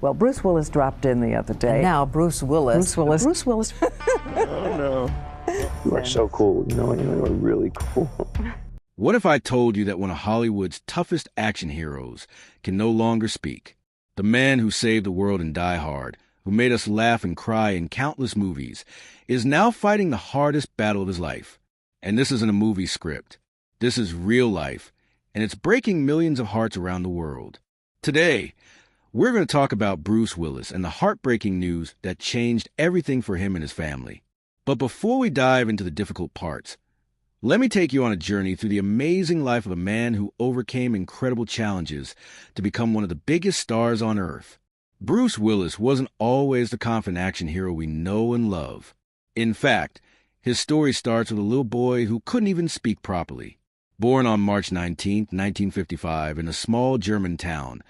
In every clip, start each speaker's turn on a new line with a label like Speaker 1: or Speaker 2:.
Speaker 1: Well, Bruce Willis dropped in the other day.
Speaker 2: And now Bruce Willis.
Speaker 1: Bruce Willis.
Speaker 3: Oh, no. You are so cool. You are really cool.
Speaker 4: What if I told you that one of Hollywood's toughest action heroes can no longer speak? The man who saved the world in Die Hard, who made us laugh and cry in countless movies, is now fighting the hardest battle of his life. And this isn't a movie script. This is real life, and it's breaking millions of hearts around the world. Today, we're going to talk about Bruce Willis and the heartbreaking news that changed everything for him and his family. But before we dive into the difficult parts, let me take you on a journey through the amazing life of a man who overcame incredible challenges to become one of the biggest stars on Earth. Bruce Willis wasn't always the confident action hero we know and love. In fact, his story starts with a little boy who couldn't even speak properly. Born on March 19, 1955, in a small German town,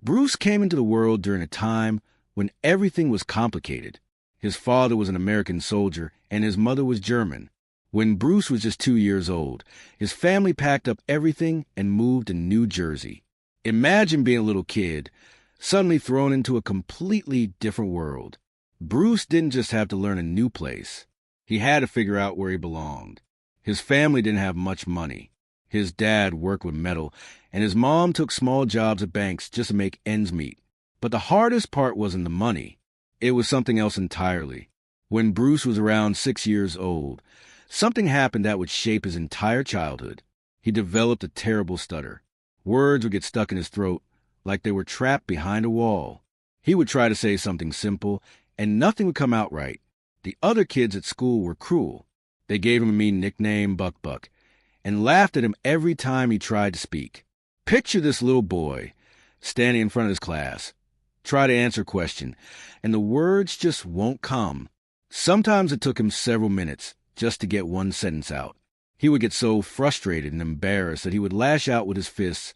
Speaker 4: Bruce came into the world during a time when everything was complicated. His father was an American soldier, and his mother was German. When Bruce was just 2 years old, his family packed up everything and moved to New Jersey. Imagine being a little kid, suddenly thrown into a completely different world. Bruce didn't just have to learn a new place. He had to figure out where he belonged. His family didn't have much money. His dad worked with metal, and his mom took small jobs at banks just to make ends meet. But the hardest part wasn't the money. It was something else entirely. When Bruce was around 6 years old, something happened that would shape his entire childhood. He developed a terrible stutter. Words would get stuck in his throat like they were trapped behind a wall. He would try to say something simple, and nothing would come out right. The other kids at school were cruel. They gave him a mean nickname, Buck Buck, and laughed at him every time he tried to speak. Picture this little boy standing in front of his class, try to answer a question, and the words just won't come. Sometimes it took him several minutes just to get one sentence out. He would get so frustrated and embarrassed that he would lash out with his fists,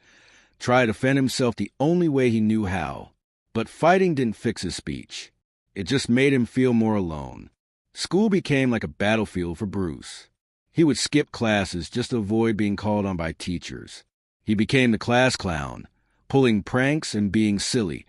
Speaker 4: try to defend himself the only way he knew how. But fighting didn't fix his speech. It just made him feel more alone. School became like a battlefield for Bruce. He would skip classes just to avoid being called on by teachers. He became the class clown, pulling pranks and being silly,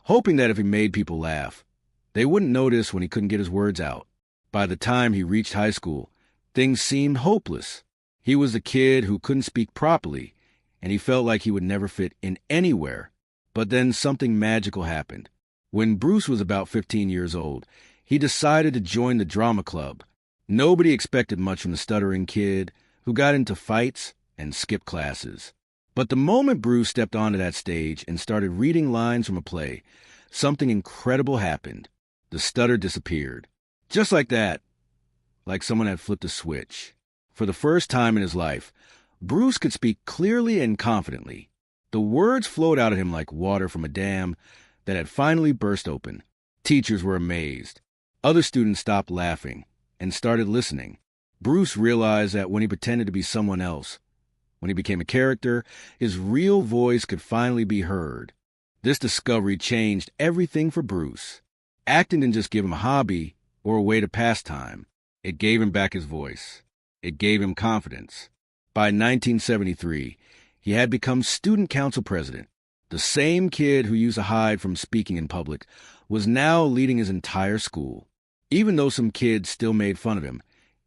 Speaker 4: hoping that if he made people laugh, they wouldn't notice when he couldn't get his words out. By the time he reached high school, things seemed hopeless. He was the kid who couldn't speak properly, and he felt like he would never fit in anywhere. But then something magical happened. When Bruce was about 15 years old, he decided to join the drama club. Nobody expected much from the stuttering kid who got into fights and skipped classes. But the moment Bruce stepped onto that stage and started reading lines from a play, something incredible happened. The stutter disappeared. Just like that, like someone had flipped a switch. For the first time in his life, Bruce could speak clearly and confidently. The words flowed out of him like water from a dam that had finally burst open. Teachers were amazed. Other students stopped laughing and started listening. Bruce realized that when he pretended to be someone else, when he became a character, his real voice could finally be heard. This discovery changed everything for Bruce. Acting didn't just give him a hobby or a way to pass time. It gave him back his voice. It gave him confidence. By 1973, he had become student council president. The same kid who used to hide from speaking in public was now leading his entire school. Even though some kids still made fun of him,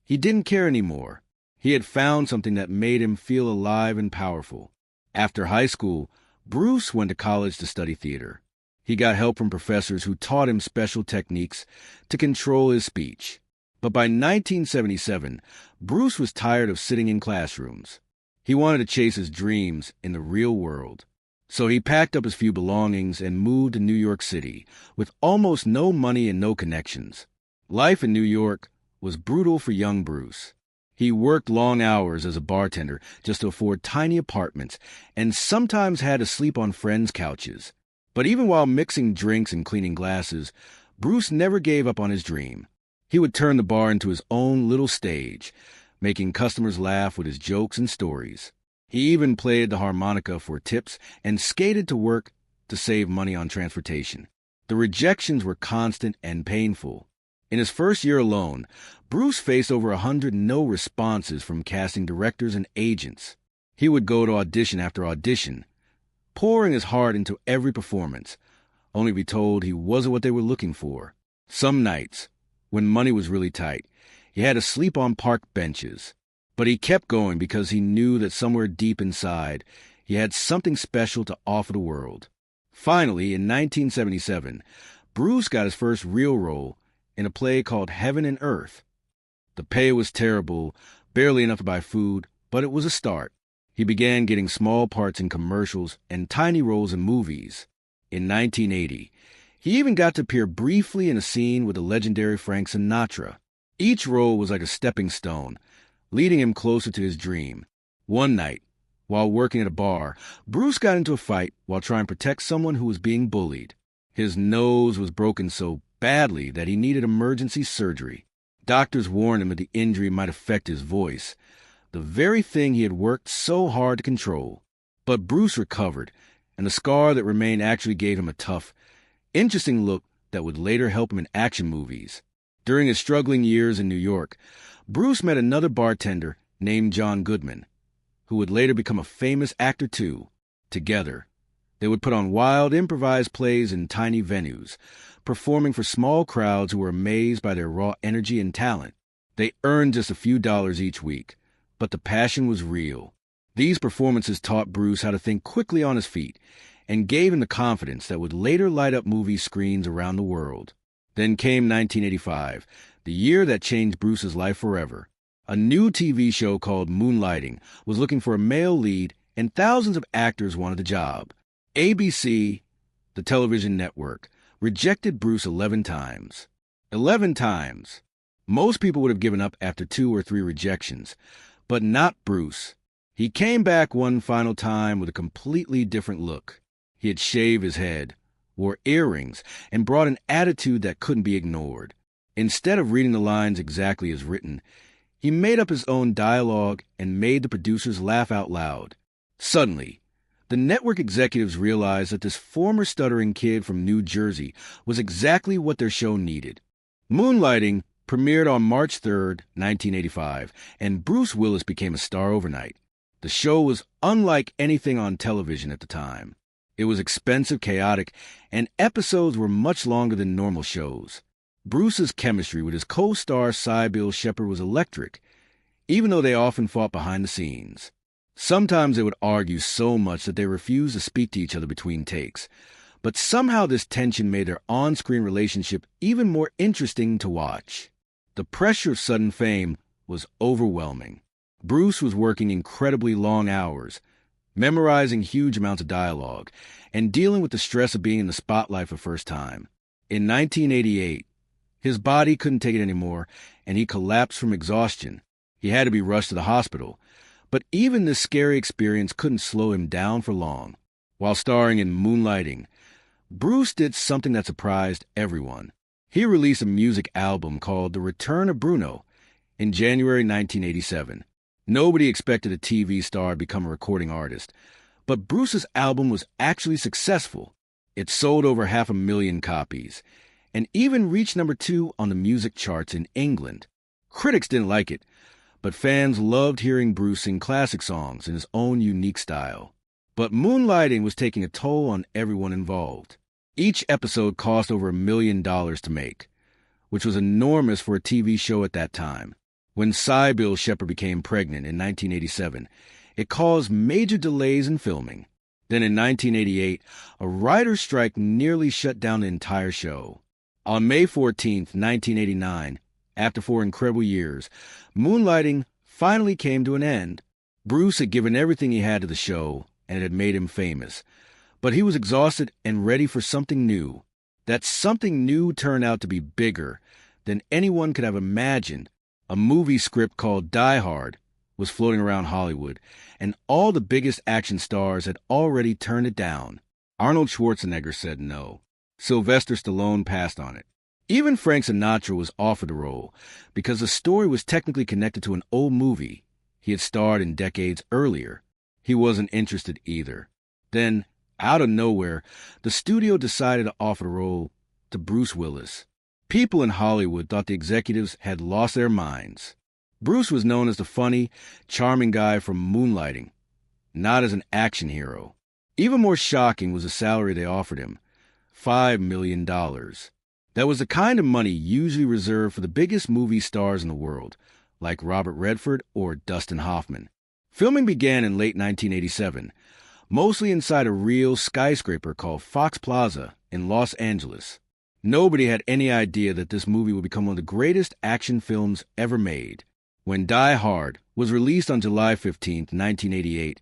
Speaker 4: he didn't care anymore. He had found something that made him feel alive and powerful. After high school, Bruce went to college to study theater. He got help from professors who taught him special techniques to control his speech. But by 1977, Bruce was tired of sitting in classrooms. He wanted to chase his dreams in the real world. So he packed up his few belongings and moved to New York City with almost no money and no connections. Life in New York was brutal for young Bruce. He worked long hours as a bartender just to afford tiny apartments and sometimes had to sleep on friends' couches. But even while mixing drinks and cleaning glasses, Bruce never gave up on his dream. He would turn the bar into his own little stage, making customers laugh with his jokes and stories. He even played the harmonica for tips and skated to work to save money on transportation. The rejections were constant and painful. In his first year alone, Bruce faced over 100 no responses from casting directors and agents. He would go to audition after audition, pouring his heart into every performance, only to be told he wasn't what they were looking for. Some nights, when money was really tight, he had to sleep on park benches. But he kept going because he knew that somewhere deep inside, he had something special to offer the world. Finally, in 1977, Bruce got his first real role in a play called Heaven and Earth. The pay was terrible, barely enough to buy food, but it was a start. He began getting small parts in commercials and tiny roles in movies. In 1980, he even got to appear briefly in a scene with the legendary Frank Sinatra. Each role was like a stepping stone, leading him closer to his dream. One night, while working at a bar, Bruce got into a fight while trying to protect someone who was being bullied. His nose was broken so badly that he needed emergency surgery. Doctors warned him that the injury might affect his voice, the very thing he had worked so hard to control. But Bruce recovered, and the scar that remained actually gave him a tough, interesting look that would later help him in action movies. During his struggling years in New York, Bruce met another bartender named John Goodman, who would later become a famous actor too. Together, they would put on wild, improvised plays in tiny venues, performing for small crowds who were amazed by their raw energy and talent. They earned just a few dollars each week, but the passion was real. These performances taught Bruce how to think quickly on his feet and gave him the confidence that would later light up movie screens around the world. Then came 1985, the year that changed Bruce's life forever. A new TV show called Moonlighting was looking for a male lead, and thousands of actors wanted the job. ABC, the television network, rejected Bruce 11 times. 11 times. Most people would have given up after 2 or 3 rejections, but not Bruce. He came back one final time with a completely different look. He had shaved his head, wore earrings, and brought an attitude that couldn't be ignored. Instead of reading the lines exactly as written, he made up his own dialogue and made the producers laugh out loud. Suddenly, the network executives realized that this former stuttering kid from New Jersey was exactly what their show needed. Moonlighting premiered on March 3rd, 1985, and Bruce Willis became a star overnight. The show was unlike anything on television at the time. It was expensive, chaotic, and episodes were much longer than normal shows. Bruce's chemistry with his co-star Sybil Shepherd was electric, even though they often fought behind the scenes. Sometimes they would argue so much that they refused to speak to each other between takes, but somehow this tension made their on-screen relationship even more interesting to watch. The pressure of sudden fame was overwhelming. Bruce was working incredibly long hours, memorizing huge amounts of dialogue, and dealing with the stress of being in the spotlight for the first time. In 1988, his body couldn't take it anymore, and he collapsed from exhaustion. He had to be rushed to the hospital. But even this scary experience couldn't slow him down for long. While starring in Moonlighting, Bruce did something that surprised everyone. He released a music album called The Return of Bruno in January 1987. Nobody expected a TV star to become a recording artist, but Bruce's album was actually successful. It sold over 500,000 copies, and even reached number 2 on the music charts in England. Critics didn't like it, but fans loved hearing Bruce sing classic songs in his own unique style. But Moonlighting was taking a toll on everyone involved. Each episode cost over $1 million to make, which was enormous for a TV show at that time. When Sybil Shepherd became pregnant in 1987, it caused major delays in filming. Then in 1988, a writer's strike nearly shut down the entire show. On May 14, 1989, after 4 incredible years, Moonlighting finally came to an end. Bruce had given everything he had to the show, and it had made him famous. But he was exhausted and ready for something new. That something new turned out to be bigger than anyone could have imagined. A movie script called Die Hard was floating around Hollywood, and all the biggest action stars had already turned it down. Arnold Schwarzenegger said no. Sylvester Stallone passed on it. Even Frank Sinatra was offered the role because the story was technically connected to an old movie he had starred in decades earlier. He wasn't interested either. Then, out of nowhere, the studio decided to offer the role to Bruce Willis. People in Hollywood thought the executives had lost their minds. Bruce was known as the funny, charming guy from Moonlighting, not as an action hero. Even more shocking was the salary they offered him. $5 million. That was the kind of money usually reserved for the biggest movie stars in the world, like Robert Redford or Dustin Hoffman. Filming began in late 1987, mostly inside a real skyscraper called Fox Plaza in Los Angeles. Nobody had any idea that this movie would become one of the greatest action films ever made. When Die Hard was released on July 15, 1988,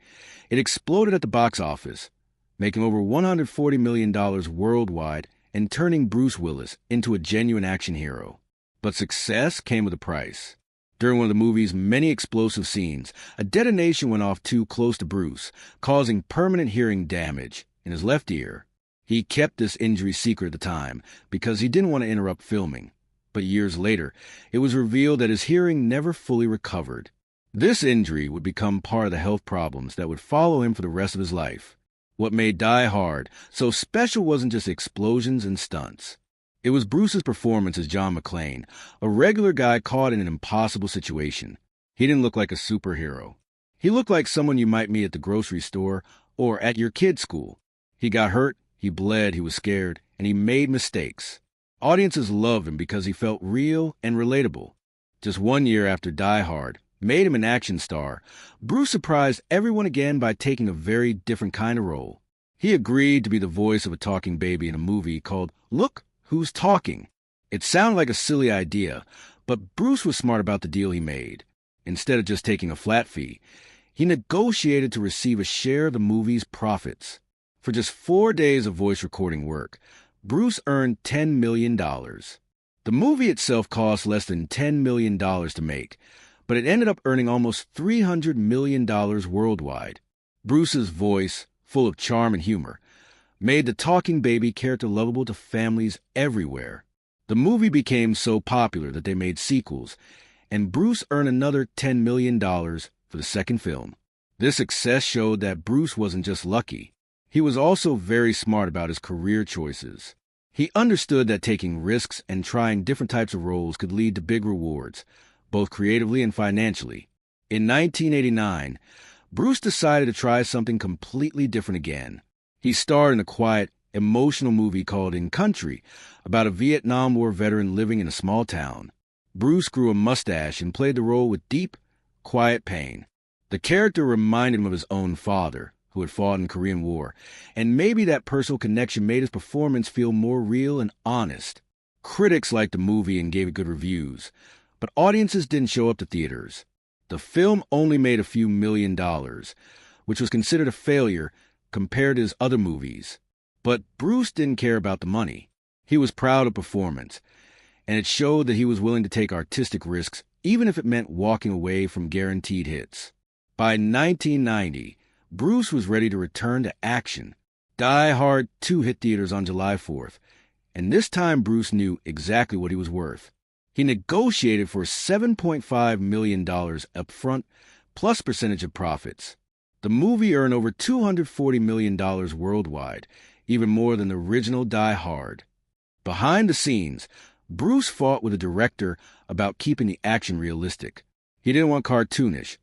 Speaker 4: it exploded at the box office, making over $140 million worldwide and turning Bruce Willis into a genuine action hero. But success came with a price. During one of the movie's many explosive scenes, a detonation went off too close to Bruce, causing permanent hearing damage in his left ear. He kept this injury secret at the time because he didn't want to interrupt filming. But years later, it was revealed that his hearing never fully recovered. This injury would become part of the health problems that would follow him for the rest of his life. What made Die Hard so special wasn't just explosions and stunts. It was Bruce's performance as John McClane, a regular guy caught in an impossible situation. He didn't look like a superhero. He looked like someone you might meet at the grocery store or at your kid's school. He got hurt, he bled, he was scared, and he made mistakes. Audiences loved him because he felt real and relatable. Just 1 year after Die Hard made him an action star, Bruce surprised everyone again by taking a very different kind of role. He agreed to be the voice of a talking baby in a movie called Look Who's Talking. It sounded like a silly idea, but Bruce was smart about the deal he made. Instead of just taking a flat fee, he negotiated to receive a share of the movie's profits. For just 4 days of voice recording work, Bruce earned $10 million. The movie itself cost less than $10 million to make, but it ended up earning almost $300 million worldwide. Bruce's voice, full of charm and humor, made the talking baby character lovable to families everywhere. The movie became so popular that they made sequels, and Bruce earned another $10 million for the second film. This success showed that Bruce wasn't just lucky. He was also very smart about his career choices. He understood that taking risks and trying different types of roles could lead to big rewards, both creatively and financially. In 1989, Bruce decided to try something completely different again. He starred in a quiet, emotional movie called In Country, about a Vietnam War veteran living in a small town. Bruce grew a mustache and played the role with deep, quiet pain. The character reminded him of his own father, who had fought in the Korean War, and maybe that personal connection made his performance feel more real and honest. Critics liked the movie and gave it good reviews, but audiences didn't show up to theaters. The film only made a few $1 million, which was considered a failure compared to his other movies. But Bruce didn't care about the money. He was proud of performance, and it showed that he was willing to take artistic risks, even if it meant walking away from guaranteed hits. By 1990, Bruce was ready to return to action. Die Hard 2 hit theaters on July 4th, and this time Bruce knew exactly what he was worth. He negotiated for $7.5 million up front, plus percentage of profits. The movie earned over $240 million worldwide, even more than the original Die Hard. Behind the scenes, Bruce fought with the director about keeping the action realistic. He didn't want cartoonish,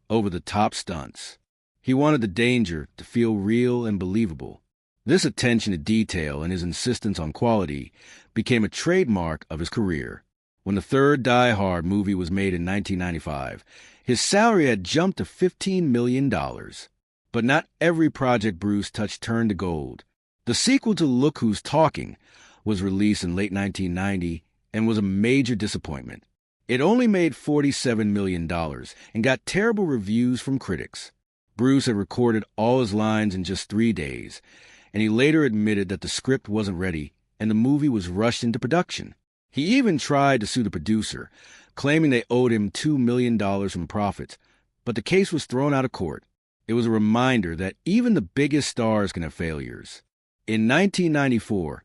Speaker 4: over-the-top stunts. He wanted the danger to feel real and believable. This attention to detail and his insistence on quality became a trademark of his career. When the third Die Hard movie was made in 1995, his salary had jumped to $15 million. But not every project Bruce touched turned to gold. The sequel to Look Who's Talking was released in late 1990 and was a major disappointment. It only made $47 million and got terrible reviews from critics. Bruce had recorded all his lines in just 3 days, and he later admitted that the script wasn't ready and the movie was rushed into production. He even tried to sue the producer, claiming they owed him $2 million from profits, but the case was thrown out of court. It was a reminder that even the biggest stars can have failures. In 1994,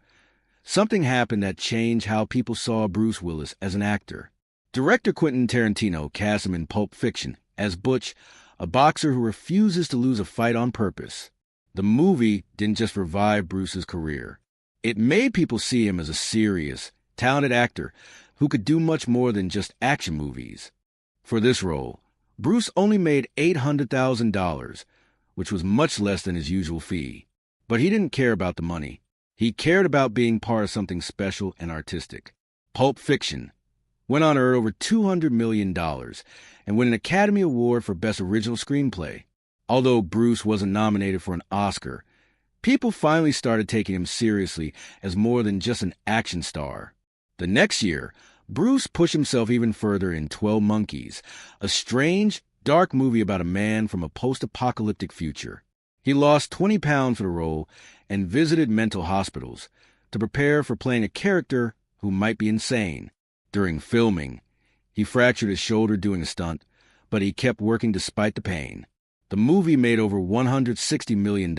Speaker 4: something happened that changed how people saw Bruce Willis as an actor. Director Quentin Tarantino cast him in Pulp Fiction as Butch, a boxer who refuses to lose a fight on purpose. The movie didn't just revive Bruce's career. It made people see him as a serious, talented actor who could do much more than just action movies. For this role, Bruce only made $800,000, which was much less than his usual fee. But he didn't care about the money. He cared about being part of something special and artistic. Pulp Fiction went on to earn over $200 million and win an Academy Award for Best Original Screenplay. Although Bruce wasn't nominated for an Oscar, people finally started taking him seriously as more than just an action star. The next year, Bruce pushed himself even further in 12 Monkeys, a strange, dark movie about a man from a post-apocalyptic future. He lost 20 pounds for the role and visited mental hospitals to prepare for playing a character who might be insane. During filming, he fractured his shoulder doing a stunt, but he kept working despite the pain. The movie made over $160 million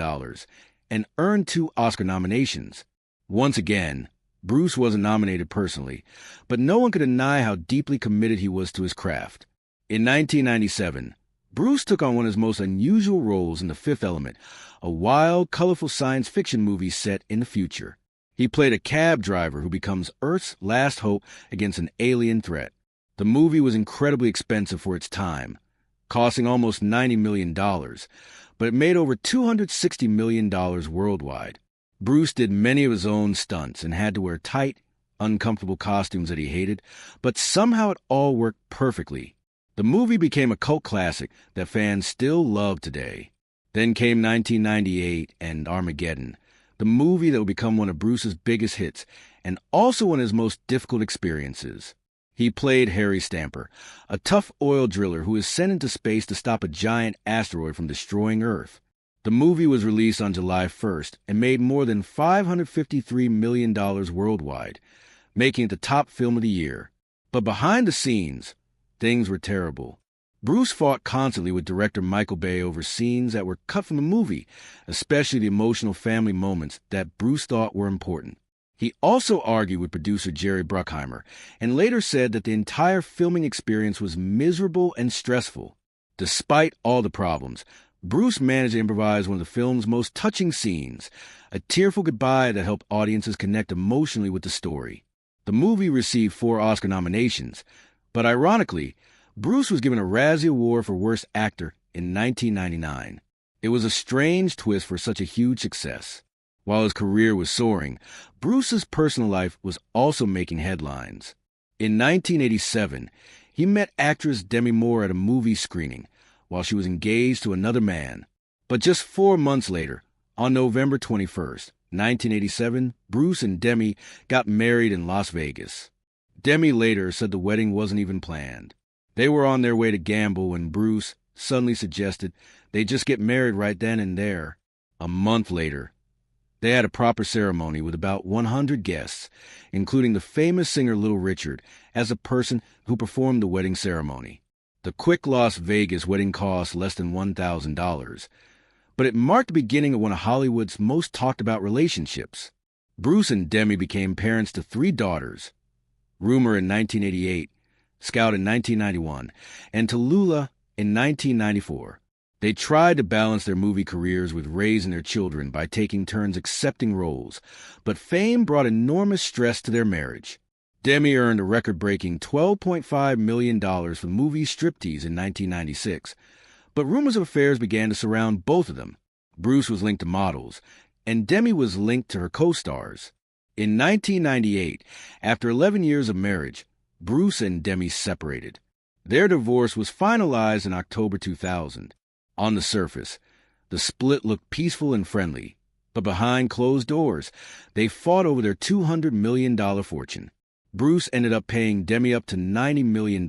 Speaker 4: and earned 2 Oscar nominations. Once again, Bruce wasn't nominated personally, but no one could deny how deeply committed he was to his craft. In 1997, Bruce took on one of his most unusual roles in The Fifth Element, a wild, colorful science fiction movie set in the future. He played a cab driver who becomes Earth's last hope against an alien threat. The movie was incredibly expensive for its time, costing almost $90 million, but it made over $260 million worldwide. Bruce did many of his own stunts and had to wear tight, uncomfortable costumes that he hated, but somehow it all worked perfectly. The movie became a cult classic that fans still love today. Then came 1998 and Armageddon, the movie that would become one of Bruce's biggest hits and also one of his most difficult experiences. He played Harry Stamper, a tough oil driller who is sent into space to stop a giant asteroid from destroying Earth. The movie was released on July 1st and made more than $553 million worldwide, making it the top film of the year. But behind the scenes, things were terrible. Bruce fought constantly with director Michael Bay over scenes that were cut from the movie, especially the emotional family moments that Bruce thought were important. He also argued with producer Jerry Bruckheimer and later said that the entire filming experience was miserable and stressful. Despite all the problems, Bruce managed to improvise one of the film's most touching scenes, a tearful goodbye that helped audiences connect emotionally with the story. The movie received 4 Oscar nominations, but ironically, Bruce was given a Razzie Award for Worst Actor in 1999. It was a strange twist for such a huge success. While his career was soaring, Bruce's personal life was also making headlines. In 1987, he met actress Demi Moore at a movie screening while she was engaged to another man. But just 4 months later, on November 21st, 1987, Bruce and Demi got married in Las Vegas. Demi later said the wedding wasn't even planned. They were on their way to gamble when Bruce suddenly suggested they just get married right then and there. A month later, they had a proper ceremony with about 100 guests, including the famous singer Little Richard as a person who performed the wedding ceremony. The quick Las Vegas wedding cost less than $1,000, but it marked the beginning of one of Hollywood's most talked-about relationships. Bruce and Demi became parents to 3 daughters, Rumor in 1988, Scout in 1991, and Tallulah in 1994. They tried to balance their movie careers with raising their children by taking turns accepting roles, but fame brought enormous stress to their marriage. Demi earned a record-breaking $12.5 million for the movie Striptease in 1996, but rumors of affairs began to surround both of them. Bruce was linked to models, and Demi was linked to her co-stars. In 1998, after 11 years of marriage, Bruce and Demi separated. Their divorce was finalized in October 2000. On the surface, the split looked peaceful and friendly, but behind closed doors, they fought over their $200 million fortune. Bruce ended up paying Demi up to $90 million,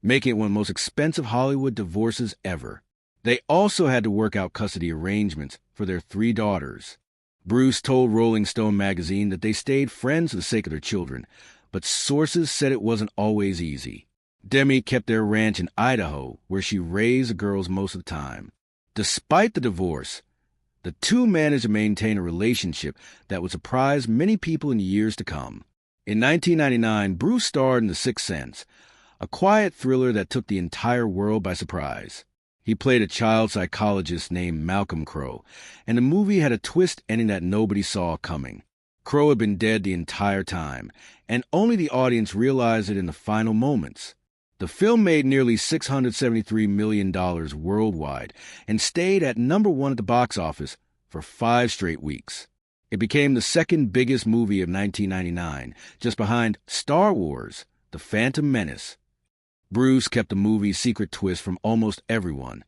Speaker 4: making it one of the most expensive Hollywood divorces ever. They also had to work out custody arrangements for their 3 daughters. Bruce told Rolling Stone magazine that they stayed friends for the sake of their children, but sources said it wasn't always easy. Demi kept their ranch in Idaho, where she raised the girls most of the time. Despite the divorce, the 2 managed to maintain a relationship that would surprise many people in years to come. In 1999, Bruce starred in The Sixth Sense, a quiet thriller that took the entire world by surprise. He played a child psychologist named Malcolm Crowe, and the movie had a twist ending that nobody saw coming. Crowe had been dead the entire time, and only the audience realized it in the final moments. The film made nearly $673 million worldwide and stayed at #1 at the box office for 5 straight weeks. It became the second biggest movie of 1999, just behind Star Wars, The Phantom Menace. Bruce kept the movie's secret twist from almost everyone,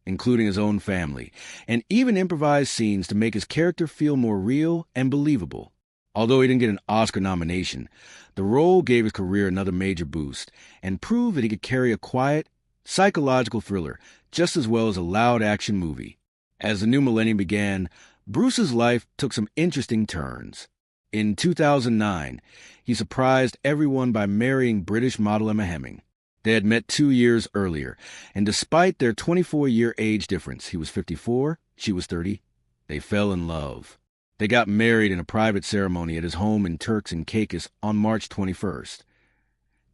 Speaker 4: including his own family, and even improvised scenes to make his character feel more real and believable. Although he didn't get an Oscar nomination, the role gave his career another major boost and proved that he could carry a quiet, psychological thriller just as well as a loud action movie. As the new millennium began, Bruce's life took some interesting turns. In 2009, he surprised everyone by marrying British model Emma Hemming. They had met 2 years earlier, and despite their 24-year age difference, he was 54, she was 30, they fell in love. They got married in a private ceremony at his home in Turks and Caicos on March 21st.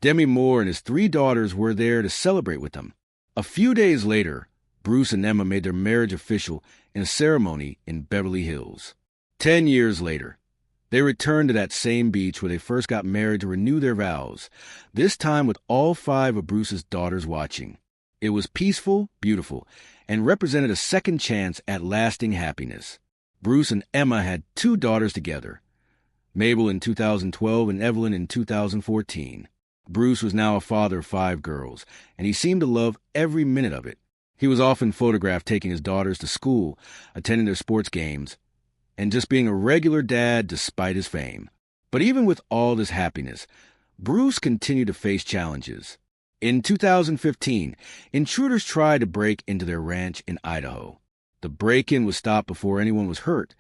Speaker 4: Demi Moore and his 3 daughters were there to celebrate with them. A few days later, Bruce and Emma made their marriage official in a ceremony in Beverly Hills. 10 years later, they returned to that same beach where they first got married to renew their vows, this time with all 5 of Bruce's daughters watching. It was peaceful, beautiful, and represented a second chance at lasting happiness. Bruce and Emma had 2 daughters together, Mabel in 2012 and Evelyn in 2014. Bruce was now a father of 5 girls, and he seemed to love every minute of it. He was often photographed taking his daughters to school, attending their sports games, and just being a regular dad despite his fame. But even with all this happiness, Bruce continued to face challenges. In 2015, intruders tried to break into their ranch in Idaho. The break-in was stopped before anyone was hurt,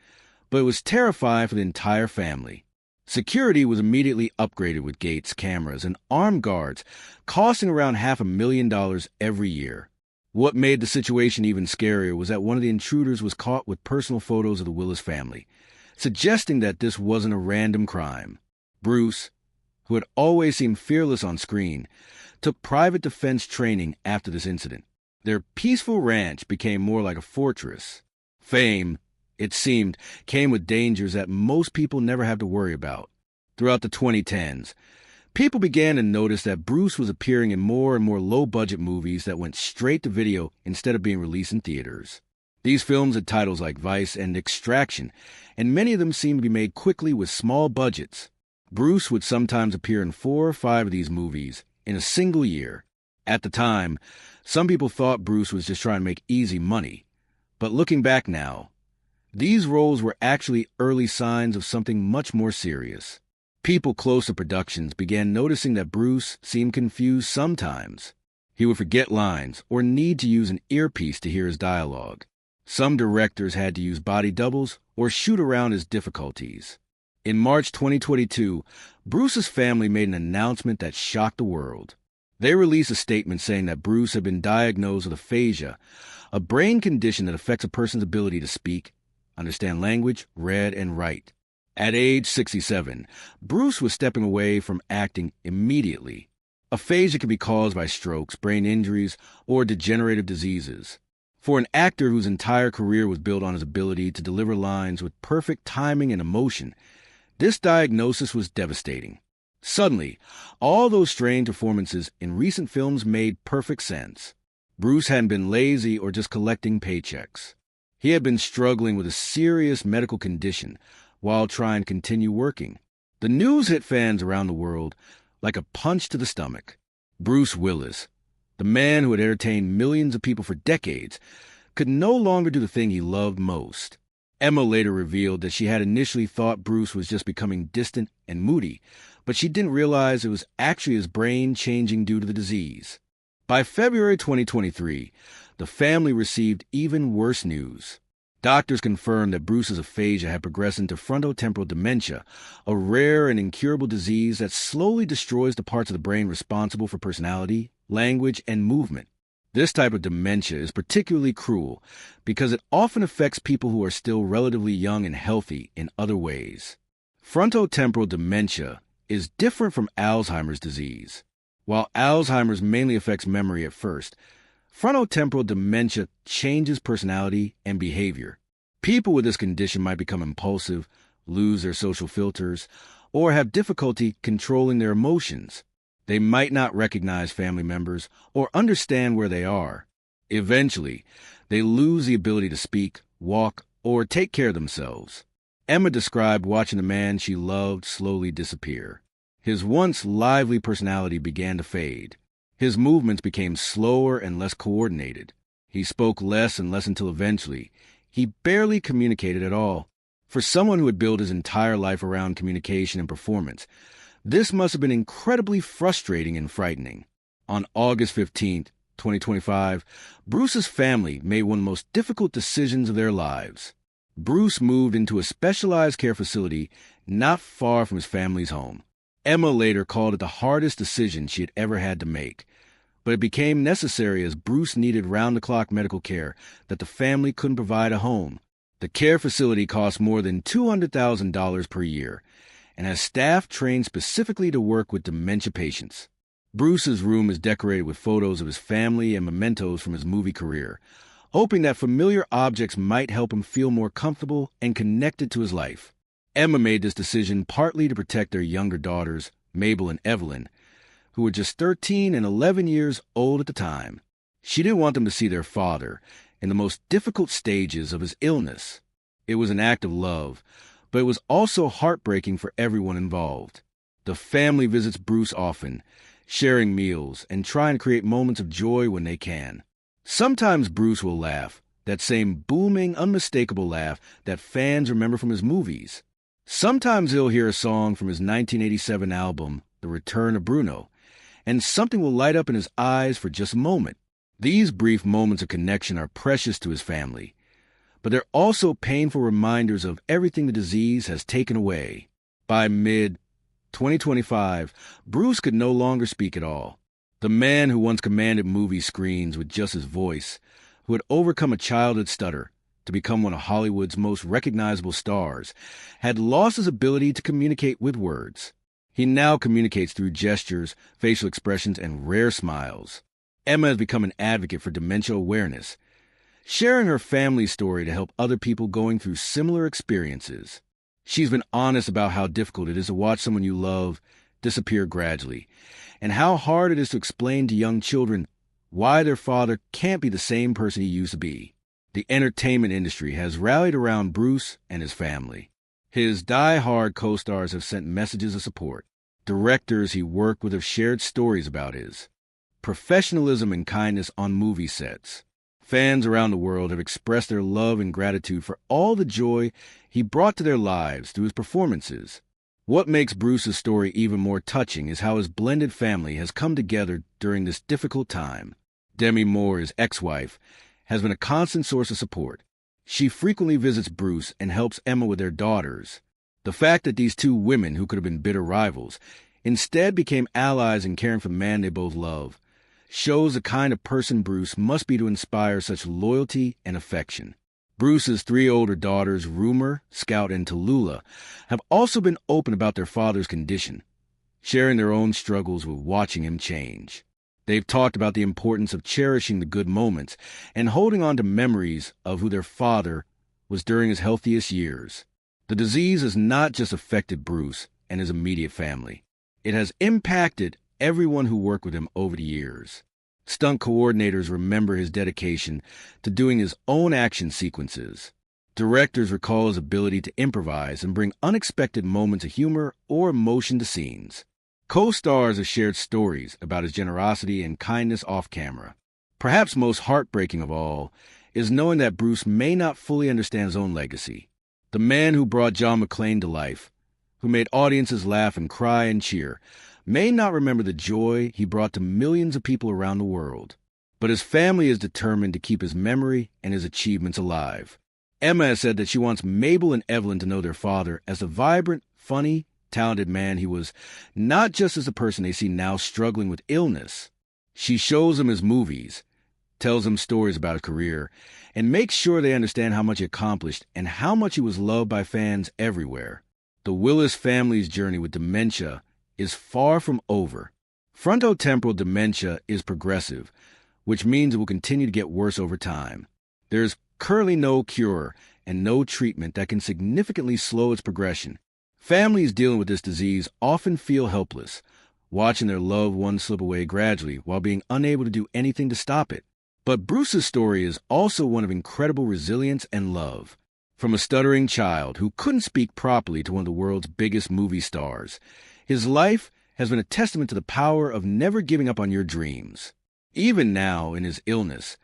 Speaker 4: but it was terrifying for the entire family. Security was immediately upgraded with gates, cameras, and armed guards, costing around $500,000 every year. What made the situation even scarier was that one of the intruders was caught with personal photos of the Willis family, suggesting that this wasn't a random crime. Bruce, who had always seemed fearless on screen, took private defense training after this incident. Their peaceful ranch became more like a fortress. Fame, it seemed, came with dangers that most people never had to worry about. Throughout the 2010s, people began to notice that Bruce was appearing in more and more low-budget movies that went straight to video instead of being released in theaters. These films had titles like Vice and Extraction, and many of them seemed to be made quickly with small budgets. Bruce would sometimes appear in 4 or 5 of these movies in a single year. At the time, some people thought Bruce was just trying to make easy money. But looking back now, these roles were actually early signs of something much more serious. People close to productions began noticing that Bruce seemed confused sometimes. He would forget lines or need to use an earpiece to hear his dialogue. Some directors had to use body doubles or shoot around his difficulties. In March 2022, Bruce's family made an announcement that shocked the world. They released a statement saying that Bruce had been diagnosed with aphasia, a brain condition that affects a person's ability to speak, understand language, read, and write. At age 67, Bruce was stepping away from acting immediately. Aphasia can be caused by strokes, brain injuries, or degenerative diseases. For an actor whose entire career was built on his ability to deliver lines with perfect timing and emotion, this diagnosis was devastating. Suddenly, all those strange performances in recent films made perfect sense. Bruce hadn't been lazy or just collecting paychecks. He had been struggling with a serious medical condition while trying to continue working. The news hit fans around the world like a punch to the stomach. Bruce Willis, the man who had entertained millions of people for decades, could no longer do the thing he loved most. Emma later revealed that she had initially thought Bruce was just becoming distant and moody, but she didn't realize it was actually his brain changing due to the disease. By February 2023, the family received even worse news. Doctors confirmed that Bruce's aphasia had progressed into frontotemporal dementia, a rare and incurable disease that slowly destroys the parts of the brain responsible for personality, language, and movement. This type of dementia is particularly cruel because it often affects people who are still relatively young and healthy in other ways. Frontotemporal dementia is different from Alzheimer's disease. While Alzheimer's mainly affects memory at first, frontotemporal dementia changes personality and behavior. People with this condition might become impulsive, lose their social filters, or have difficulty controlling their emotions. They might not recognize family members or understand where they are. Eventually, they lose the ability to speak, walk, or take care of themselves. Emma described watching the man she loved slowly disappear. His once lively personality began to fade. His movements became slower and less coordinated. He spoke less and less until eventually he barely communicated at all. For someone who had built his entire life around communication and performance, this must have been incredibly frustrating and frightening. On August 15th, 2025, Bruce's family made one of the most difficult decisions of their lives. Bruce moved into a specialized care facility not far from his family's home. Emma later called it the hardest decision she had ever had to make, but it became necessary as Bruce needed round-the-clock medical care that the family couldn't provide a home. The care facility cost more than $200,000 per year and has staff trained specifically to work with dementia patients. Bruce's room is decorated with photos of his family and mementos from his movie career, hoping that familiar objects might help him feel more comfortable and connected to his life. Emma made this decision partly to protect their younger daughters, Mabel and Evelyn, who were just 13 and 11 years old at the time. She didn't want them to see their father in the most difficult stages of his illness. It was an act of love, but it was also heartbreaking for everyone involved. The family visits Bruce often, sharing meals and trying to create moments of joy when they can. Sometimes Bruce will laugh, that same booming, unmistakable laugh that fans remember from his movies. Sometimes he'll hear a song from his 1987 album, The Return of Bruno, and something will light up in his eyes for just a moment. These brief moments of connection are precious to his family, but they're also painful reminders of everything the disease has taken away. By mid-2025, Bruce could no longer speak at all. The man who once commanded movie screens with just his voice, who had overcome a childhood stutter to become one of Hollywood's most recognizable stars, had lost his ability to communicate with words. He now communicates through gestures, facial expressions, and rare smiles. Emma has become an advocate for dementia awareness, sharing her family's story to help other people going through similar experiences. She's been honest about how difficult it is to watch someone you love disappear gradually, and how hard it is to explain to young children why their father can't be the same person he used to be. The entertainment industry has rallied around Bruce and his family. His die-hard co-stars have sent messages of support. Directors he worked with have shared stories about his professionalism and kindness on movie sets. Fans around the world have expressed their love and gratitude for all the joy he brought to their lives through his performances. What makes Bruce's story even more touching is how his blended family has come together during this difficult time. Demi Moore, his ex-wife, has been a constant source of support. She frequently visits Bruce and helps Emma with their daughters. The fact that these two women, who could have been bitter rivals, instead became allies in caring for the man they both love, shows the kind of person Bruce must be to inspire such loyalty and affection. Bruce's three older daughters, Rumor, Scout, and Tallulah, have also been open about their father's condition, sharing their own struggles with watching him change. They've talked about the importance of cherishing the good moments and holding on to memories of who their father was during his healthiest years. The disease has not just affected Bruce and his immediate family. It has impacted everyone who worked with him over the years. Stunt coordinators remember his dedication to doing his own action sequences. Directors recall his ability to improvise and bring unexpected moments of humor or emotion to scenes. Co-stars have shared stories about his generosity and kindness off-camera. Perhaps most heartbreaking of all is knowing that Bruce may not fully understand his own legacy. The man who brought John McClane to life, who made audiences laugh and cry and cheer, may not remember the joy he brought to millions of people around the world. But his family is determined to keep his memory and his achievements alive. Emma has said that she wants Mabel and Evelyn to know their father as the vibrant, funny, talented man he was, not just as the person they see now struggling with illness. She shows them his movies, tells them stories about his career, and makes sure they understand how much he accomplished and how much he was loved by fans everywhere. The Willis family's journey with dementia is far from over. Frontotemporal dementia is progressive, which means it will continue to get worse over time. There is currently no cure and no treatment that can significantly slow its progression. Families dealing with this disease often feel helpless, watching their loved ones slip away gradually while being unable to do anything to stop it. But Bruce's story is also one of incredible resilience and love. From a stuttering child who couldn't speak properly to one of the world's biggest movie stars, his life has been a testament to the power of never giving up on your dreams. Even now, in his illness,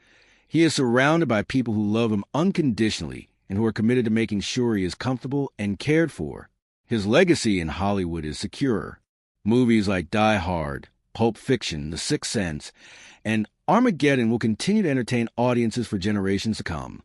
Speaker 4: he is surrounded by people who love him unconditionally and who are committed to making sure he is comfortable and cared for. His legacy in Hollywood is secure. Movies like Die Hard, Pulp Fiction, The Sixth Sense, and Armageddon will continue to entertain audiences for generations to come.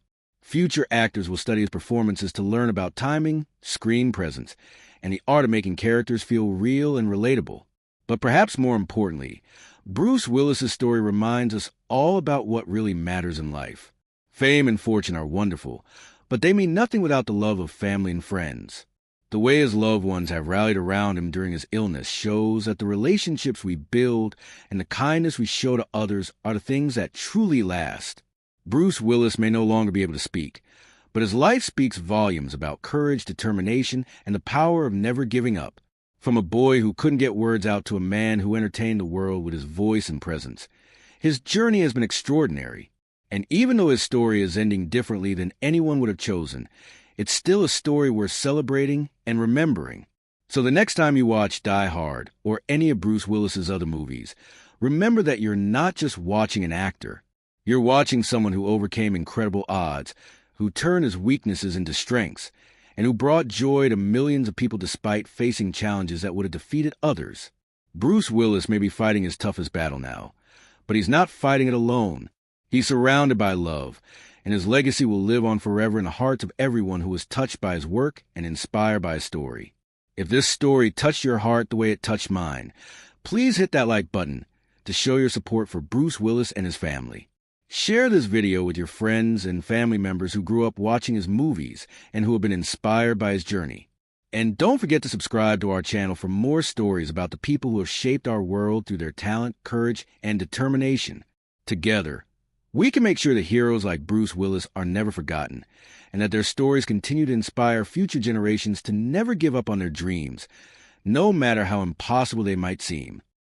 Speaker 4: Future actors will study his performances to learn about timing, screen presence, and the art of making characters feel real and relatable. But perhaps more importantly, Bruce Willis's story reminds us all about what really matters in life. Fame and fortune are wonderful, but they mean nothing without the love of family and friends. The way his loved ones have rallied around him during his illness shows that the relationships we build and the kindness we show to others are the things that truly last. Bruce Willis may no longer be able to speak, but his life speaks volumes about courage, determination, and the power of never giving up. From a boy who couldn't get words out to a man who entertained the world with his voice and presence, his journey has been extraordinary. And even though his story is ending differently than anyone would have chosen, it's still a story worth celebrating and remembering. So the next time you watch Die Hard or any of Bruce Willis's other movies, remember that you're not just watching an actor. You're watching someone who overcame incredible odds, who turned his weaknesses into strengths, and who brought joy to millions of people despite facing challenges that would have defeated others. Bruce Willis may be fighting his toughest battle now, but he's not fighting it alone. He's surrounded by love, and his legacy will live on forever in the hearts of everyone who was touched by his work and inspired by his story. If this story touched your heart the way it touched mine, please hit that like button to show your support for Bruce Willis and his family. Share this video with your friends and family members who grew up watching his movies and who have been inspired by his journey. And don't forget to subscribe to our channel for more stories about the people who have shaped our world through their talent, courage, and determination. Together, we can make sure that heroes like Bruce Willis are never forgotten, and that their stories continue to inspire future generations to never give up on their dreams, no matter how impossible they might seem.